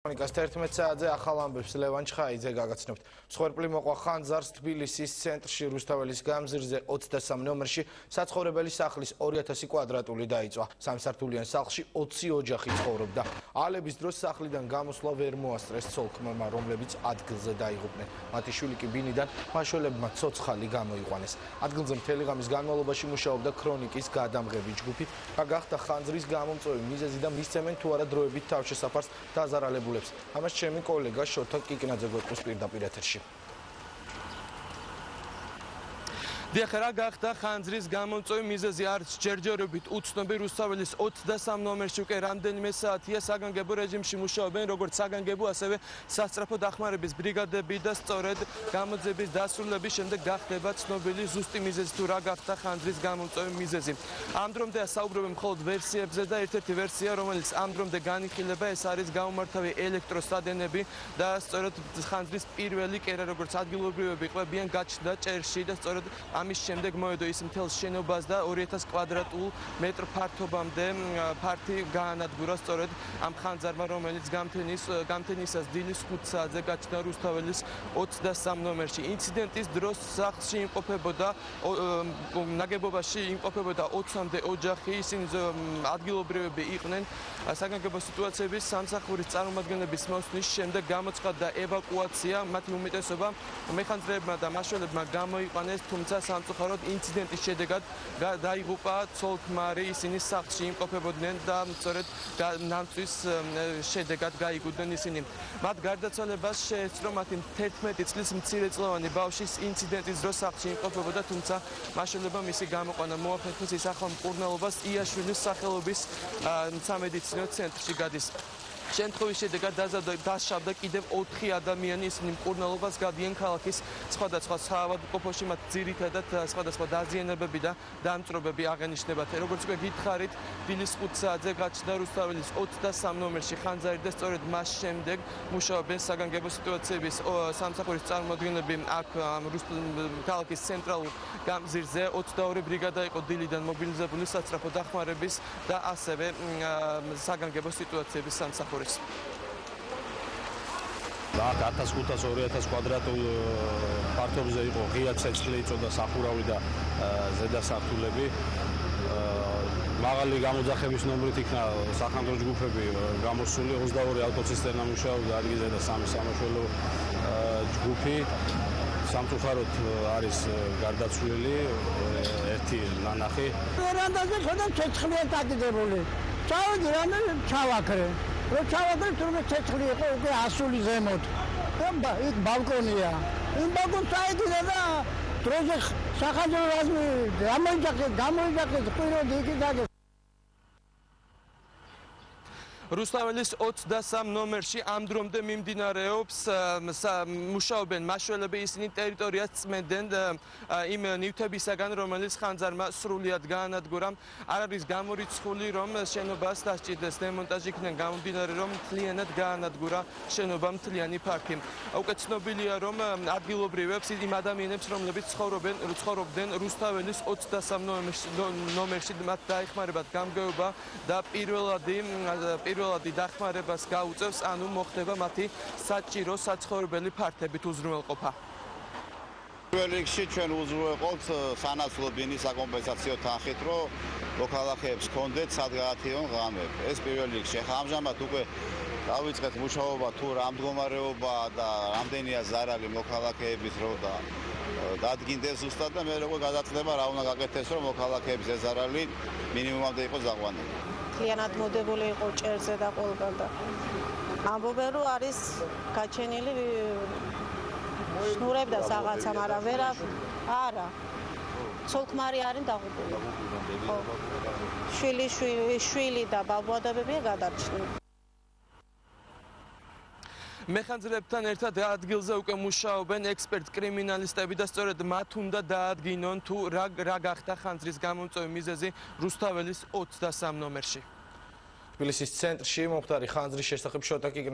Ონიკას 11 საათზე ახალ ამბებს ლევან ჩხაიძე გაგაცნობთ. მსხვერპლი მოყვა ხანძარს თბილისის ცენტრში რუსთაველის გამზირზე 23 ნომერში საცხოვრებელი სახლის 2000 კვადრატული დაიწვა. სამსართულიან სახლში 20 ოჯახი ცხოვრობდა. ალების დროს სახლიდან გამოსვლა ვერ მოასწრეს ცოლ-ქმარმა, რომლებიც ადგილზე დაიღუპნენ. მათი შვილი კი ბინიდან მაშველებმა ცოცხალი გამოიყვანეს. ადგილზე მთელი ღამის განმავლობაში მუშაობდა ქრონიკის გადამღები ჯგუფი. რა გახდა ხანძრის გამომწვევი მიზეზი და მისცემენ თუ არა დროებით თავშესაფარს დაზარალებულებს. ამას ჩემი კოლეგა შოთა კიკნაძე გვეტყვის პირდაპირ ეთერში. დიახ, რა გახდა ხანძრის გამომწვევი მიზეზი არის ჯერჯერობით უცნობი. რუსთაველის 23 ნომერში უკვე რამდენიმე საათია საგანგებო რეჟიმში მუშაობენ როგორც საგანგებო, ასევე სასწრაფო დახმარების ბრიგადები და სწორედ გამოძიების დასრულების შემდეგ გახდება ცნობილი ზუსტი მიზეზი თუ რა გახდა ხანძრის გამომწვევი მიზეზი. ამ დრომდე საუბრობენ მხოლოდ ვერსიებზე და ერთ-ერთი ვერსია, რომელიც ამ დრომდე განიხილება, ეს არის გამომართავი ელექტროსადენები და სწორედ ხანძრის პირველი კერა, როგორც ადგილობრივები ყვებიან, გაჩნდა ჭერში და სწორედ ამის შემდეგ მოედო ის მთელ შენობას და 2000 კვადრატულ მეტრ ფართობამდე ფართი გაანადგურა სწორედ ამ ხანძარმა, რომელიც გამთენისას დილის 5 საათზე გაჩნდა რუსთაველის 23 ნომერში. ინციდენტის დროს სახლში იმყოფებოდა ნაგებობაში იმყოფებოდა 20-მდე ოჯახი. ისინი ადგილობრივები იყვნენ. საგანგებო სიტუაციების სამსახურის წარმომადგენლების მოსვლის შემდეგ გამოცხადდა ევაკუაცია. მათი უმეტესობა მეხანძრეებმა და მაშველებმა გამოიყვანეს, თუმცა სამწუხაროდ ინციდენტის შედეგად დაიღუპა ცოლ-ქმარი. ისინი სახლში იმყოფებოდნენ და სწორედ ნამწვის შედეგად გაიგუდნენ ისინი. მათ გარდაცვალებას შეეცდო მათი 11 წლის მცირეწლოვანი ბავშვის ინციდენტის დროს სახლში იმყოფებოდა, თუმცა მაშველებმა მისი გამოყვანა მოახერხეს. ის ახალ მკურნალობას იაშვილის სახელობის სამედიცინო ცენტრში გადის. შემთხვევის შედეგად დაშავდა კიდევ 4 ადამიანი. ისინი მკურნალობას გადიან ქალაქის სხვადასხვა საავადმყოფოში. მათ ძირითადად სხვადასხვა დაზიანებები და დამწვრობები აღენიშნებათ. როგორც უკვე გითხარით, დილის 5 საათზე გაჩნდა რუსთაველის 23 ნომერში ხანძარი და სწორედ მას შემდეგ მუშაობენ საგანგებო სიტუაციების სამსახურის წარმომადგენლები აქ ქალაქის ცენტრალურ გამზირზე. 22 ბრიგადა იყო დილიდან მობილიზებული სასწრაფო დახმარების და ასევე საგანგებო სიტუაციების სამსახური. 1500-2000 კვადრატულ ფართობზე იყო ღია ცეცხლი, იწოდა სახურავი და ზედა სართულები. მაღალი გამოძახების ნომრით იქნა სახანძრო ჯგუფები გამოსული. 22 ავტოცისტერნა მუშაობდა ადგილზე და 3 სამაშველო ჯგუფი. სამწუხაროდ არის გარდაცვლილი ერთი ნანახი. ვერანდაზე ხოდა ცეცხლია დაკიდებული. წავედი რამე ჩავაქრე. რო ჩავაქრე თურმე ცეცხლი იყო უკვე ასული ზემოთ. და იქ ბალკონია. იმ ბალკონს წაიდინე და დროზე სახანძრო რაზმი გამოიჯახეს ყვიროდი იქ დაგეს. რუსთაველის 23 ნომერში ამ დრომდე მიმდინარეობს მუშაობენ მაშველები. ისინი ტერიტორიას წმენდნენ იმ ნივთებისაგან, რომელიც ხანძარმა სრულიად გაანადგურა. არ არის გამორიცხული, რომ შენობას დასჭირდეს დემონტაჟი, იქიდან გამომდინარე, რომ მთლიანად გაანადგურა შენობა მთლიანი ფართი. უკვე ცნობილია, რომ ადგილობრივებს იმ ადამიანებს, რომლებიც ცხოვრობდნენ რუსთაველის 23 ნომერში, მათ დაეხმარებათ გამგეობა და პირველადი დახმარებას გაუწევს, ანუ მოხდება მათი საჭირო საცხოვრებელი ფართებით უზრუნველყოფა. პირველ რიგში ჩვენ უზრუნველყოფთ სანაცვლო ბინის საკომპენსაციო თანხით, რომ მოქალაქეებს ჰქონდეთ სად გაათიონ ღამები. ეს პირველ რიგში. ახლა ამჟამად უკვე დავიწყეთ მუშაობა თუ რა მდგომარეობა და რამდენია ზარალი მოქალაქეების რო და დადგინდეს ზუსტად და მე როგორ გადაწყვეტება რა უნდა გაკეთდეს, რომ მოქალაქეების ეს ზარალი მინიმუმამდე იყოს დაყვანილი. მთლიანად მოდებული იყო ჭერზე და ყველგან და ამბობენ, რომ არის გაჩენილი შნურები და რაღაცა, მაგრამ არა. ცოლ-ქმარი არის დაღუპული. შვილი და ბაბუადებია გადარჩენილი. მეხანძრეებთან ერთად ადგილზე უკვე მუშაობენ ექსპერტ კრიმინალისტები და სწორედ მათ უნდა დაადგინონ თუ რა გახდა ხანძრის გამომწვევი მიზეზი რუსთაველის 23 ნომერში. თბილისის ცენტრში მომხდარი ხანძრის შესახებ შოთა კიკნაძე